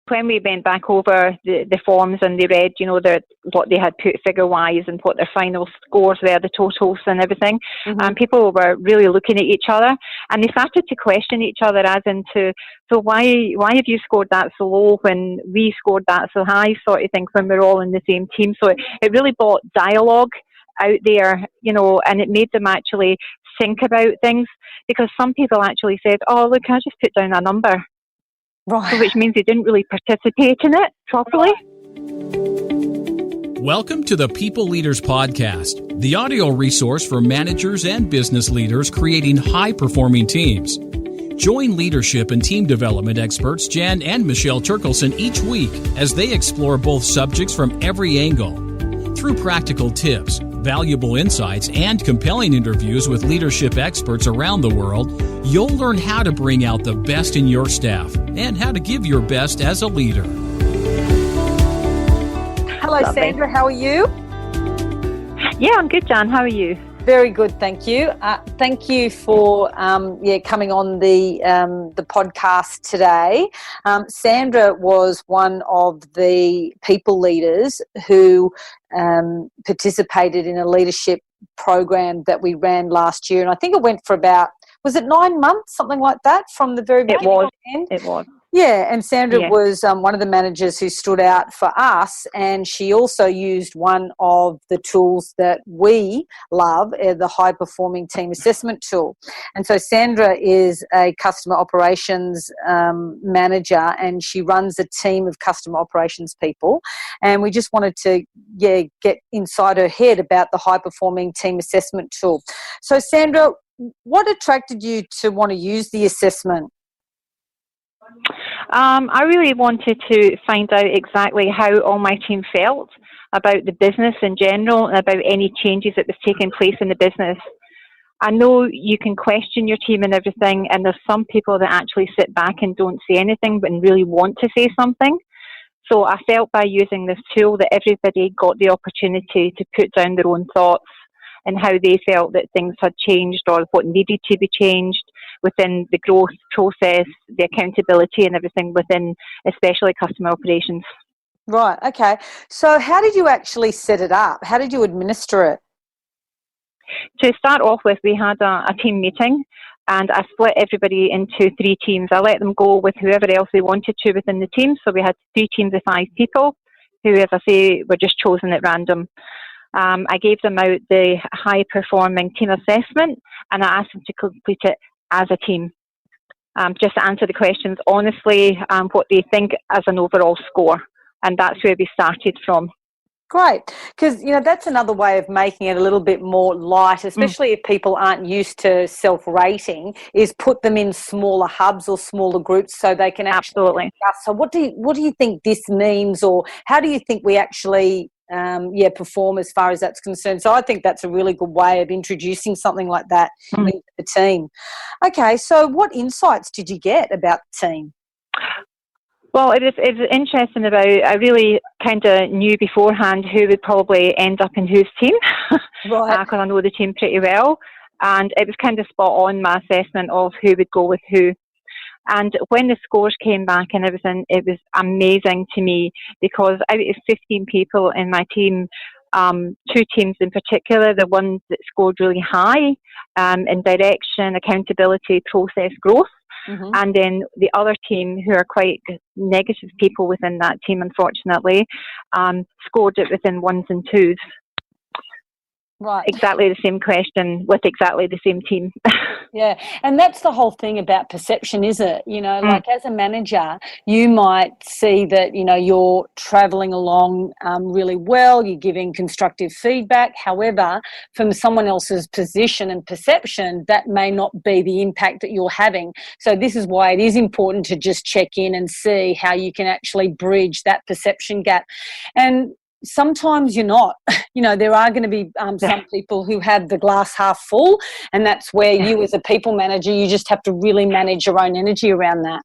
when we went back over the forms and they read, what they had put figure-wise and what their final scores were, the totals and everything, people were really looking at each other, and they started to question each other as into, so why have you scored that so low when we scored that so high, sort of thing, when we're all in the same team. So it really brought dialogue out there, and it made them actually think about things, because some people actually said, oh, look, I just put down a number. Right. So which means they didn't really participate in it properly. Welcome to the People Leaders Podcast, the audio resource for managers and business leaders creating high-performing teams. Join leadership and team development experts Jan and Michelle Turkelson each week as they explore both subjects from every angle. Through practical tips, valuable insights, and compelling interviews with leadership experts around the world, you'll learn how to bring out the best in your staff and how to give your best as a leader. Hello, Lovely. Sandra. How are you? Yeah, I'm good, Jan. How are you? Very good, thank you. Thank you for coming on the podcast today. Sandra was one of the people leaders who participated in a leadership program that we ran last year, and I think it went for about, was it 9 months, something like that, from the very beginning to the end? It was. Yeah, and Sandra was one of the managers who stood out for us, and she also used one of the tools that we love, the High Performing Team Assessment tool. And so Sandra is a customer operations manager, and she runs a team of customer operations people. And we just wanted to get inside her head about the High Performing Team Assessment tool. So Sandra, what attracted you to want to use the assessment? I really wanted to find out exactly how all my team felt about the business in general and about any changes that was taking place in the business. I know you can question your team and everything, and there's some people that actually sit back and don't say anything but really want to say something. So I felt by using this tool that everybody got the opportunity to put down their own thoughts and how they felt that things had changed or what needed to be changed within the growth process, the accountability and everything within especially customer operations. Right, okay. So how did you actually set it up? How did you administer it? To start off with, we had a team meeting, and I split everybody into 3 teams. I let them go with whoever else they wanted to within the team. So we had 3 teams of 5 people who, as I say, were just chosen at random. I gave them out the high-performing team assessment, and I asked them to complete it as a team. Just to answer the questions honestly, what they think as an overall score. And that's where we started from. Great, because that's another way of making it a little bit more light, especially if people aren't used to self-rating, is put them in smaller hubs or smaller groups so they can actually discuss. So what do you think this means, or how do you think we actually perform as far as that's concerned? So I think that's a really good way of introducing something like that into the team. Okay, so what insights did you get about the team? Well, it was interesting about, I really kind of knew beforehand who would probably end up in whose team, right? Because I know the team pretty well, and it was kind of spot on, my assessment of who would go with who. And when the scores came back and everything, it was amazing to me, because out of 15 people in my team, 2 teams in particular, the ones that scored really high in direction, accountability, process, growth, and then the other team, who are quite negative people within that team, unfortunately, scored it within 1s and 2s. Right. Exactly the same question with exactly the same team. Yeah, and that's the whole thing about perception, is it? Like as a manager, you might see that, you're travelling along really well, you're giving constructive feedback. However, from someone else's position and perception, that may not be the impact that you're having. So this is why it is important to just check in and see how you can actually bridge that perception gap. And sometimes you're not. There are going to be some people who have the glass half full, and that's where you as a people manager, you just have to really manage your own energy around that.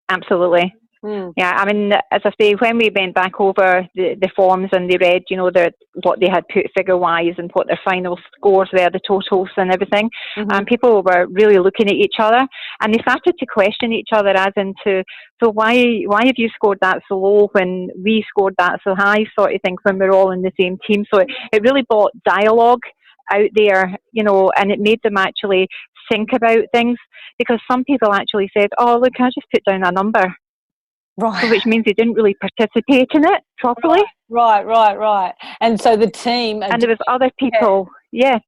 Absolutely. Yeah, I mean, as I say, when we went back over the forms and they read, what they had put figure-wise and what their final scores were, the totals and everything, and people were really looking at each other, and they started to question each other as into, so why have you scored that so low when we scored that so high, sort of thing, when we're all in the same team. So it really brought dialogue out there, and it made them actually think about things, because some people actually said, oh, look, I just put down a number. Right. So which means they didn't really participate in it properly. Right. And so the team... And there was other people, doing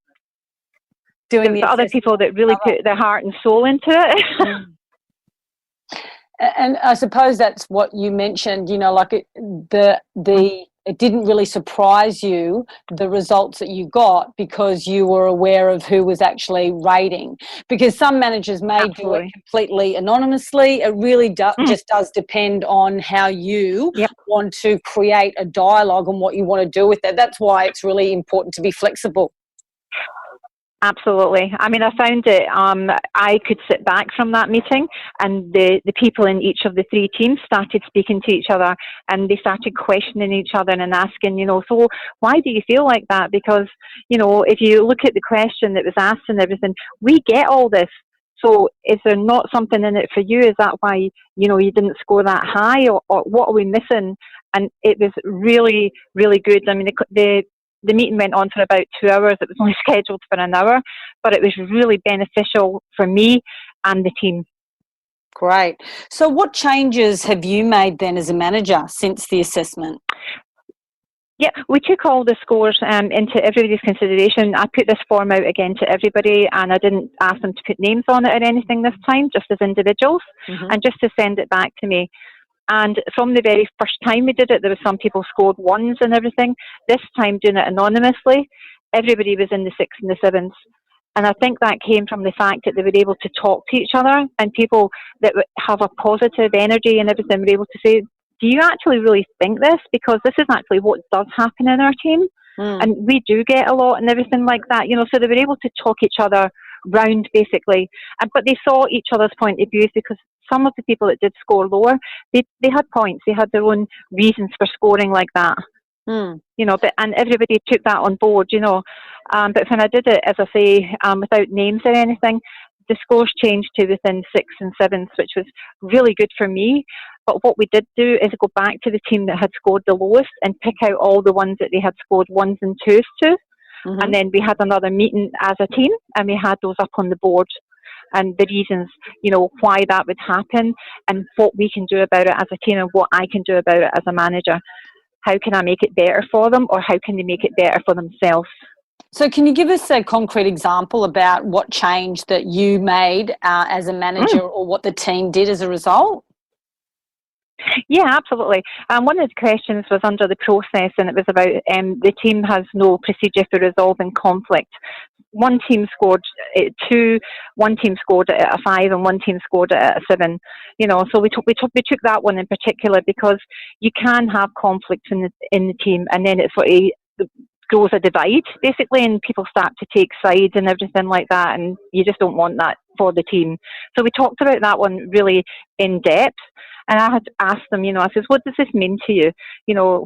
there was other people that really put their heart and soul into it. And I suppose that's what you mentioned, it didn't really surprise you, the results that you got, because you were aware of who was actually rating. Because some managers may do it completely anonymously. It really just does depend on how you want to create a dialogue and what you want to do with it. That's why it's really important to be flexible. Absolutely. I mean, I found it, I could sit back from that meeting, and the people in each of the three teams started speaking to each other, and they started questioning each other and asking, so why do you feel like that? Because, if you look at the question that was asked and everything, we get all this. So is there not something in it for you? Is that why, you didn't score that high, or what are we missing? And it was really, really good. I mean, the meeting went on for about 2 hours. It was only scheduled for an hour, but it was really beneficial for me and the team. Great. So what changes have you made then as a manager since the assessment? Yeah, we took all the scores into everybody's consideration. I put this form out again to everybody, and I didn't ask them to put names on it or anything this time, just as individuals, and just to send it back to me. And from the very first time we did it, there were some people scored ones and everything. This time, doing it anonymously, everybody was in the 6s and the 7s. And I think that came from the fact that they were able to talk to each other, and people that have a positive energy and everything were able to say, do you actually really think this? Because this is actually what does happen in our team. And we do get a lot and everything like that, so they were able to talk each other round, basically. But they saw each other's point of view, because some of the people that did score lower, they had points. They had their own reasons for scoring like that. And everybody took that on board, But when I did it, as I say, without names or anything, the scores changed to within 6s and 7s, which was really good for me. But what we did do is go back to the team that had scored the lowest and pick out all the ones that they had scored 1s and 2s to. And then we had another meeting as a team, and we had those up on the board, and the reasons, why that would happen, and what we can do about it as a team, and what I can do about it as a manager. How can I make it better for them, or how can they make it better for themselves? So can you give us a concrete example about what change that you made as a manager, or what the team did as a result? Yeah, absolutely. One of the questions was under the process, and it was about the team has no procedure for resolving conflict. One team scored 2, one team scored it at a 5, and one team scored it at a 7. So we took that one in particular, because you can have conflict in the team, and then it sort of grows a divide, basically, and people start to take sides and everything like that, and you just don't want that for the team. So we talked about that one really in depth. And I had asked them, I says, what does this mean to you?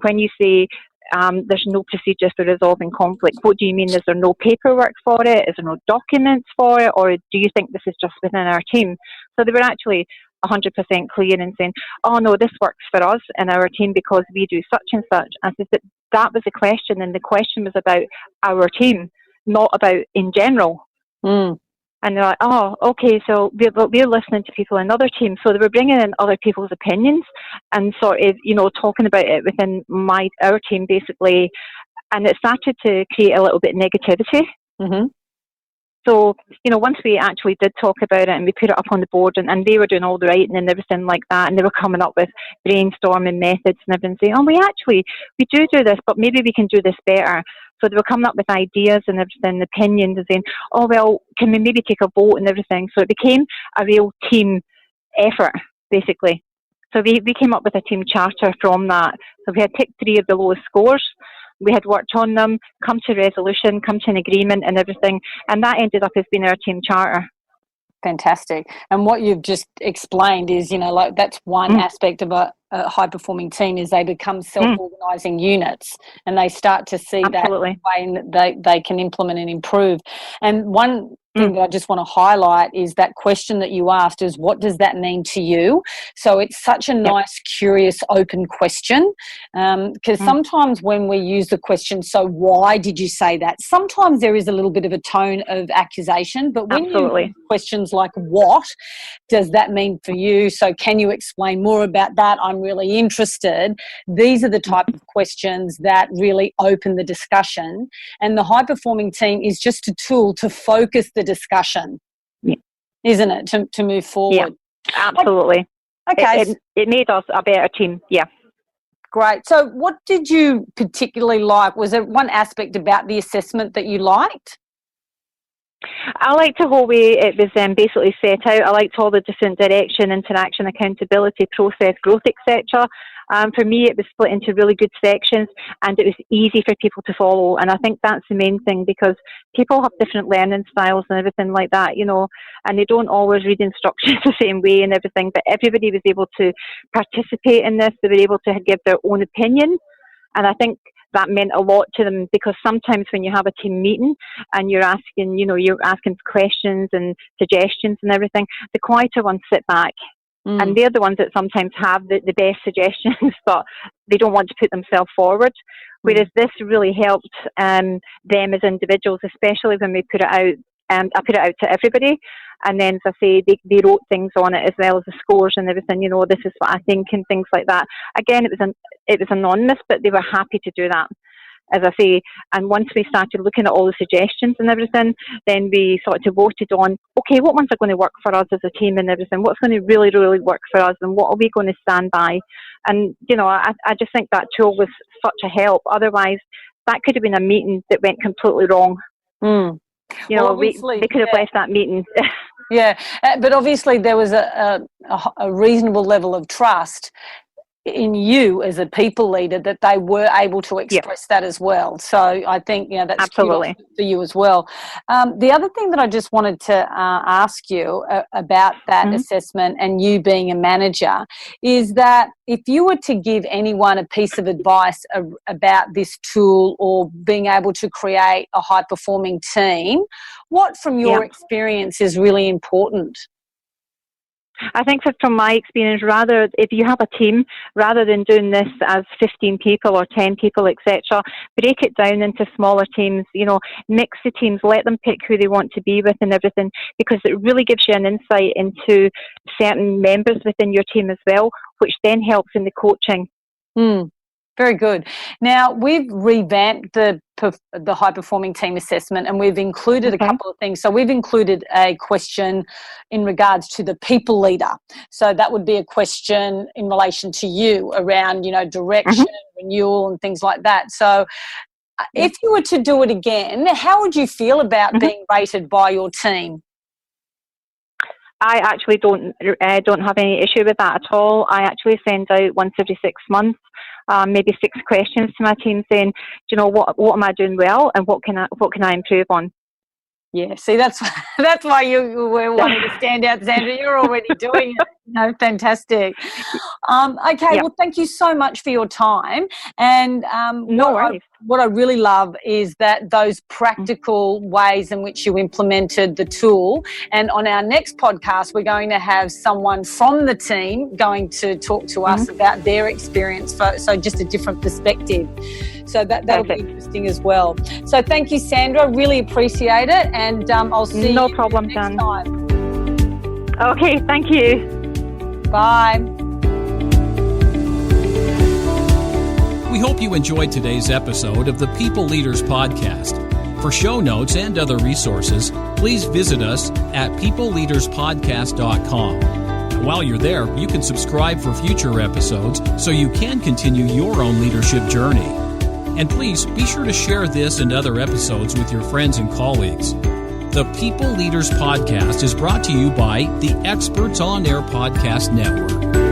When you say there's no procedures for resolving conflict, what do you mean? Is there no paperwork for it? Is there no documents for it? Or do you think this is just within our team? So they were actually 100% clear in saying, oh no, this works for us in our team because we do such and such. I said that was the question, and the question was about our team, not about in general. And they're like, oh, okay, so we're listening to people in other teams. So they were bringing in other people's opinions and sort of, talking about it within our team, basically. And it started to create a little bit of negativity. So, once we actually did talk about it and we put it up on the board, and they were doing all the writing and everything like that, and they were coming up with brainstorming methods and everything, saying, oh, we do this, but maybe we can do this better. So they were coming up with ideas and everything, opinions, and saying, oh, well, can we maybe take a vote and everything? So it became a real team effort, basically. So we came up with a team charter from that. So we had picked 3 of the lowest scores. We had worked on them, come to resolution, come to an agreement and everything. And that ended up as being our team charter. Fantastic. And what you've just explained is, like that's one aspect of a high-performing team is they become self-organising units, and they start to see Absolutely. that way that they can implement and improve. And one thing that I just want to highlight is that question that you asked is, what does that mean to you? So it's such a nice, curious, open question, because sometimes when we use the question, so why did you say that? Sometimes there is a little bit of a tone of accusation, but when you use questions like, what does that mean for you? So can you explain more about that? I'm really interested. These are the type of questions that really open the discussion, and the high-performing team is just a tool to focus the discussion, isn't it, to move forward? Yeah, absolutely. Okay. It made us a better team, yeah. Great. So what did you particularly like? Was there one aspect about the assessment that you liked? I liked the whole way it was basically set out. I liked all the different direction, interaction, accountability, process, growth, etc. For me, it was split into really good sections, and it was easy for people to follow. And I think that's the main thing, because people have different learning styles and everything like that, and they don't always read instructions the same way and everything. But everybody was able to participate in this. They were able to give their own opinion, and I think that meant a lot to them, because sometimes when you have a team meeting and you're asking questions and suggestions and everything, the quieter ones sit back. And they're the ones that sometimes have the best suggestions, but they don't want to put themselves forward. Whereas this really helped them as individuals, especially when we put it out. I put it out to everybody, and then, as I say, they wrote things on it as well as the scores and everything. This is what I think and things like that. Again, it was anonymous, but they were happy to do that, as I say. And once we started looking at all the suggestions and everything, then we sort of voted on, okay, what ones are going to work for us as a team and everything, what's going to really, really work for us, and what are we going to stand by. And, I just think that tool was such a help. Otherwise, that could have been a meeting that went completely wrong. They could have left that meeting. Yeah, but obviously there was a reasonable level of trust in you as a people leader that they were able to express that as well. So I think that's absolutely for you as well. The other thing that I just wanted to ask you about that assessment, and you being a manager, is that if you were to give anyone a piece of advice about this tool or being able to create a high performing team, what from your experience is really important? I think from my experience, if you have a team, rather than doing this as 15 people or 10 people, etc., break it down into smaller teams, mix the teams, let them pick who they want to be with and everything, because it really gives you an insight into certain members within your team as well, which then helps in the coaching. Very good. Now, we've revamped the high-performing team assessment, and we've included a couple of things. So we've included a question in regards to the people leader. So that would be a question in relation to you around, direction, renewal and things like that. So if you were to do it again, how would you feel about being rated by your team? I actually don't have any issue with that at all. I actually send out once every 6 months, maybe 6 questions to my team, saying, what am I doing well, and what can I improve on? Yeah, see, that's why you were wanting to stand out, Sandra. You're already doing it. Fantastic. Okay, well, thank you so much for your time. And no worries. What I really love is that those practical ways in which you implemented the tool. And on our next podcast, we're going to have someone from the team going to talk to us about their experience, so just a different perspective. So that'll be interesting as well. So thank you, Sandra. Really appreciate it. And I'll see you next time. Okay, thank you. Bye. We hope you enjoyed today's episode of the People Leaders Podcast. For show notes and other resources, please visit us at peopleleaderspodcast.com. And while you're there, you can subscribe for future episodes so you can continue your own leadership journey. And please be sure to share this and other episodes with your friends and colleagues. The People Leaders Podcast is brought to you by the Experts on Air Podcast Network.